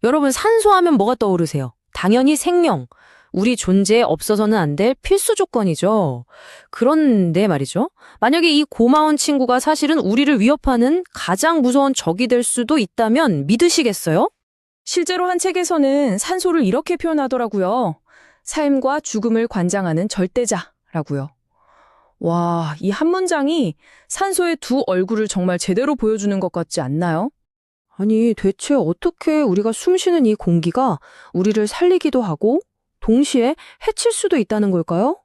여러분, 산소하면 뭐가 떠오르세요? 당연히 생명. 우리 존재에 없어서는 안 될 필수 조건이죠. 그런데 말이죠. 만약에 이 고마운 친구가 사실은 우리를 위협하는 가장 무서운 적이 될 수도 있다면 믿으시겠어요? 실제로 한 책에서는 산소를 이렇게 표현하더라고요. 삶과 죽음을 관장하는 절대자라고요. 와, 이 한 문장이 산소의 두 얼굴을 정말 제대로 보여주는 것 같지 않나요? 아니, 대체 어떻게 우리가 숨쉬는 이 공기가 우리를 살리기도 하고 동시에 해칠 수도 있다는 걸까요?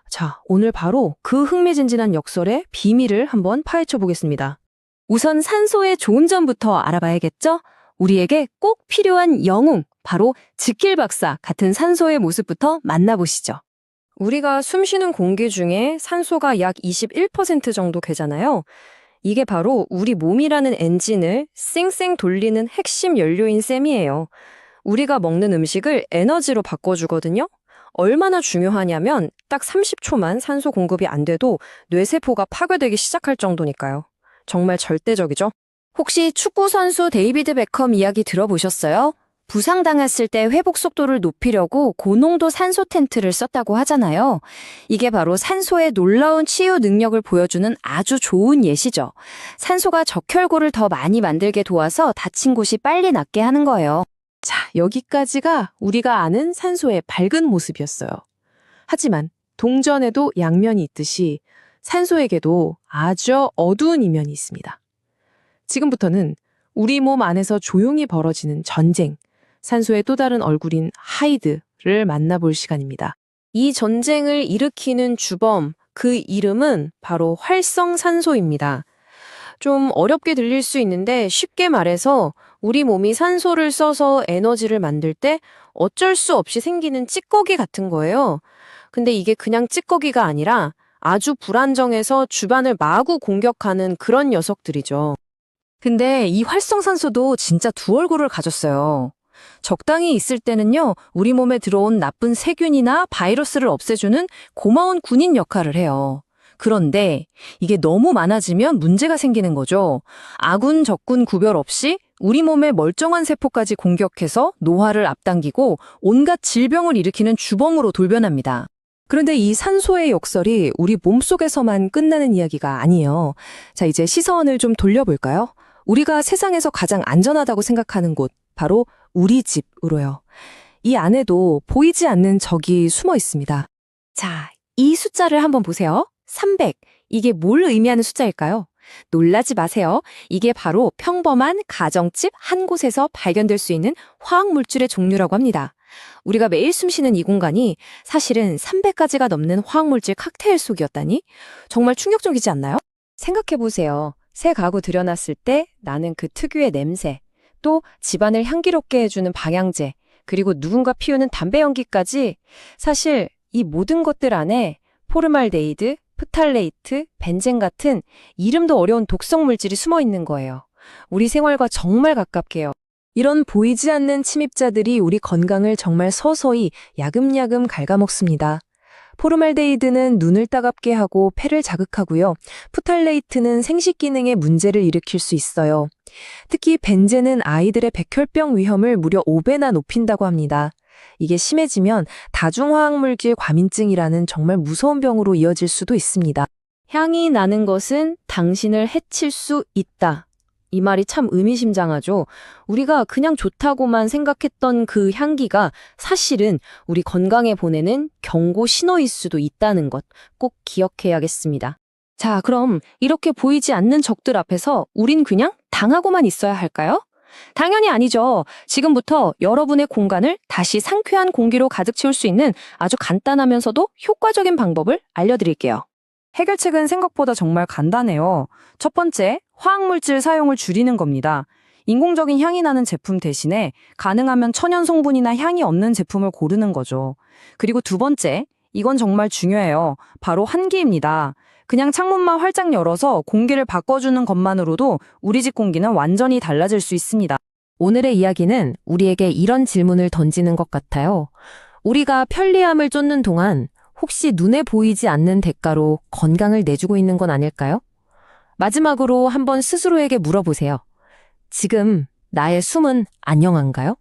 자, 오늘 바로 그 흥미진진한 역설의 비밀을 한번 파헤쳐 보겠습니다. 우선 산소의 좋은 점부터 알아봐야겠죠? 우리에게 꼭 필요한 영웅, 바로 지킬 박사 같은 산소의 모습부터 만나보시죠. 우리가 숨쉬는 공기 중에 산소가 약 21% 정도 되잖아요. 이게 바로 우리 몸이라는 엔진을 쌩쌩 돌리는 핵심 연료인 셈이에요. 우리가 먹는 음식을 에너지로 바꿔주거든요. 얼마나 중요하냐면 딱 30초만 산소 공급이 안 돼도 뇌세포가 파괴되기 시작할 정도니까요. 정말 절대적이죠. 혹시 축구 선수 데이비드 베컴 이야기 들어보셨어요? 부상당했을 때 회복 속도를 높이려고 고농도 산소 텐트를 썼다고 하잖아요. 이게 바로 산소의 놀라운 치유 능력을 보여주는 아주 좋은 예시죠. 산소가 적혈구를 더 많이 만들게 도와서 다친 곳이 빨리 낫게 하는 거예요. 자, 여기까지가 우리가 아는 산소의 밝은 모습이었어요. 하지만 동전에도 양면이 있듯이 산소에게도 아주 어두운 이면이 있습니다. 지금부터는 우리 몸 안에서 조용히 벌어지는 전쟁, 산소의 또 다른 얼굴인 하이드를 만나볼 시간입니다. 이 전쟁을 일으키는 주범, 그 이름은 바로 활성산소입니다. 좀 어렵게 들릴 수 있는데 쉽게 말해서 우리 몸이 산소를 써서 에너지를 만들 때 어쩔 수 없이 생기는 찌꺼기 같은 거예요. 근데 이게 그냥 찌꺼기가 아니라 아주 불안정해서 주변을 마구 공격하는 그런 녀석들이죠. 근데 이 활성산소도 진짜 두 얼굴을 가졌어요. 적당히 있을 때는요, 우리 몸에 들어온 나쁜 세균이나 바이러스를 없애주는 고마운 군인 역할을 해요. 그런데 이게 너무 많아지면 문제가 생기는 거죠. 아군, 적군 구별 없이 우리 몸의 멀쩡한 세포까지 공격해서 노화를 앞당기고 온갖 질병을 일으키는 주범으로 돌변합니다. 그런데 이 산소의 역설이 우리 몸속에서만 끝나는 이야기가 아니에요. 자, 이제 시선을 좀 돌려볼까요? 우리가 세상에서 가장 안전하다고 생각하는 곳, 바로 우리 집으로요. 이 안에도 보이지 않는 적이 숨어 있습니다. 자, 이 숫자를 한번 보세요. 300. 이게 뭘 의미하는 숫자일까요? 놀라지 마세요. 이게 바로 평범한 가정집 한 곳에서 발견될 수 있는 화학물질의 종류라고 합니다. 우리가 매일 숨쉬는 이 공간이 사실은 300가지가 넘는 화학물질 칵테일 속이었다니? 정말 충격적이지 않나요? 생각해보세요. 새 가구 들여놨을 때 나는 그 특유의 냄새, 또 집안을 향기롭게 해주는 방향제, 그리고 누군가 피우는 담배 연기까지 사실 이 모든 것들 안에 포르말데히드, 프탈레이트, 벤젠 같은 이름도 어려운 독성 물질이 숨어 있는 거예요. 우리 생활과 정말 가깝게요. 이런 보이지 않는 침입자들이 우리 건강을 정말 서서히 야금야금 갉아먹습니다. 포르말데히드는 눈을 따갑게 하고 폐를 자극하고요. 프탈레이트는 생식 기능에 문제를 일으킬 수 있어요. 특히 벤젠은 아이들의 백혈병 위험을 무려 5배나 높인다고 합니다. 이게 심해지면 다중화학물질 과민증이라는 정말 무서운 병으로 이어질 수도 있습니다. 향이 나는 것은 당신을 해칠 수 있다. 이 말이 참 의미심장하죠. 우리가 그냥 좋다고만 생각했던 그 향기가 사실은 우리 건강에 보내는 경고 신호일 수도 있다는 것 꼭 기억해야겠습니다. 자, 그럼 이렇게 보이지 않는 적들 앞에서 우린 그냥 당하고만 있어야 할까요? 당연히 아니죠. 지금부터 여러분의 공간을 다시 상쾌한 공기로 가득 채울 수 있는 아주 간단하면서도 효과적인 방법을 알려드릴게요. 해결책은 생각보다 정말 간단해요. 첫 번째, 화학물질 사용을 줄이는 겁니다. 인공적인 향이 나는 제품 대신에 가능하면 천연 성분이나 향이 없는 제품을 고르는 거죠. 그리고 두 번째, 이건 정말 중요해요. 바로 환기입니다. 그냥 창문만 활짝 열어서 공기를 바꿔주는 것만으로도 우리 집 공기는 완전히 달라질 수 있습니다. 오늘의 이야기는 우리에게 이런 질문을 던지는 것 같아요. 우리가 편리함을 쫓는 동안 혹시 눈에 보이지 않는 대가로 건강을 내주고 있는 건 아닐까요? 마지막으로 한번 스스로에게 물어보세요. 지금 나의 숨은 안녕한가요?